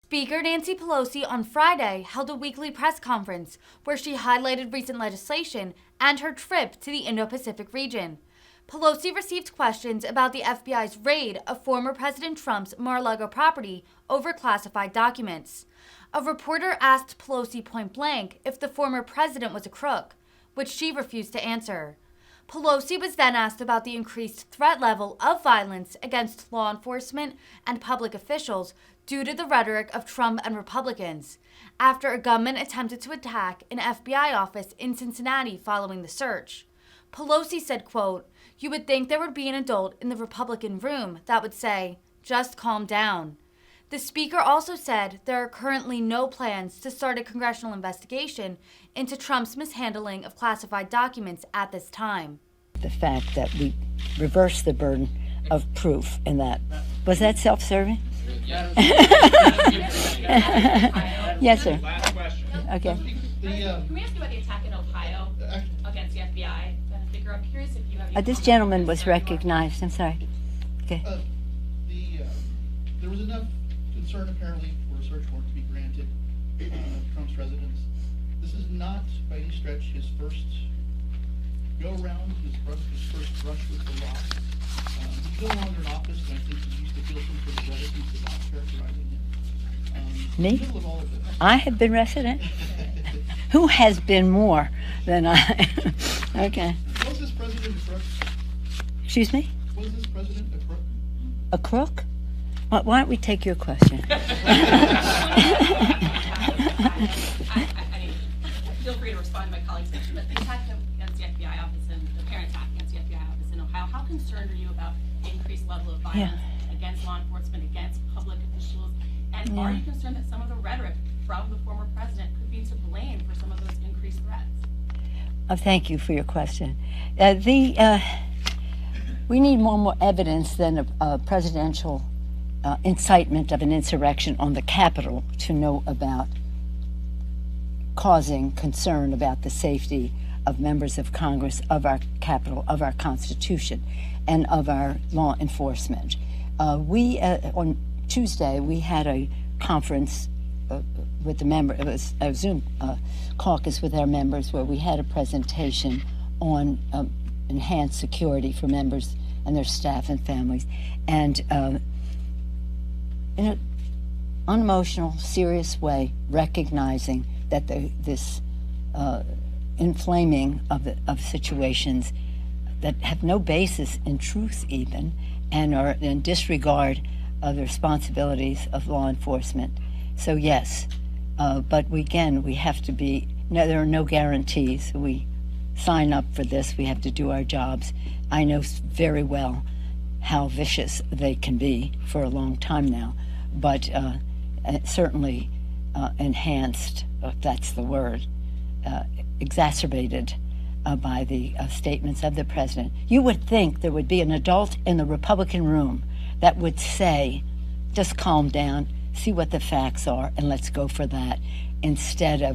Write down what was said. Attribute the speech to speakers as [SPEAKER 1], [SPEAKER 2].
[SPEAKER 1] Speaker Nancy Pelosi on Friday held a weekly press conference where she highlighted recent legislation and her trip to the Indo-Pacific region. Pelosi received questions about the FBI's raid of former President Trump's Mar-a-Lago property over classified documents. A reporter asked Pelosi point blank if the former president was a crook, which she refused to answer. Pelosi was then asked about the increased threat level of violence against law enforcement and public officials due to the rhetoric of Trump and Republicans, after a gunman attempted to attack an FBI office in Cincinnati following the search. Pelosi said, quote, "You would think there would be an adult in the Republican room that would say, 'Just calm down.'" The speaker also said there are currently no plans to start a congressional investigation into Trump's mishandling of classified documents at this time.
[SPEAKER 2] The fact that we reversed the burden of proof in that. Was that self-serving? Yes, sir.
[SPEAKER 3] Last question.
[SPEAKER 2] Okay.
[SPEAKER 4] Can we ask you about the attack in Ohio against the FBI? I'm curious if you have.
[SPEAKER 2] This gentleman was recognized. I'm sorry. Okay.
[SPEAKER 5] There was enough concern apparently for a search warrant to be granted Trump's residence. This is not by any stretch his first go-around, his first brush with the law. He's no longer in office, and I think he used to feel some sort of reticence about characterizing him.
[SPEAKER 2] Me?
[SPEAKER 5] In the middle of all of this,
[SPEAKER 2] I have been resident. Who has been more than I? Okay.
[SPEAKER 5] was this president a crook?
[SPEAKER 2] Excuse me?
[SPEAKER 5] Was this president a crook?
[SPEAKER 2] A crook? Why don't we take your question?
[SPEAKER 4] Feel free to respond to my colleagues' question, but the attack against the FBI office and the parent attack against the FBI office in Ohio, how concerned are you about the increased level of violence against law enforcement, against public officials? And are you concerned that some of the rhetoric from the former president could be to blame for some of those increased threats?
[SPEAKER 2] Thank you for your question. We need more evidence than a presidential incitement of an insurrection on the Capitol to know about causing concern about the safety of members of Congress, of our Capitol, of our Constitution, and of our law enforcement. On Tuesday, we had a conference with the members. It was a Zoom caucus with our members where we had a presentation on enhanced security for members and their staff and families. And in an unemotional, serious way, recognizing that this inflaming of situations that have no basis in truth even, and are in disregard of the responsibilities of law enforcement. So yes, but we have to be, there are no guarantees. We sign up for this, we have to do our jobs. I know very well how vicious they can be for a long time now, but certainly enhanced, if that's the word, exacerbated by the statements of the president. You would think there would be an adult in the Republican room that would say, just calm down, see what the facts are, and let's go for that, instead of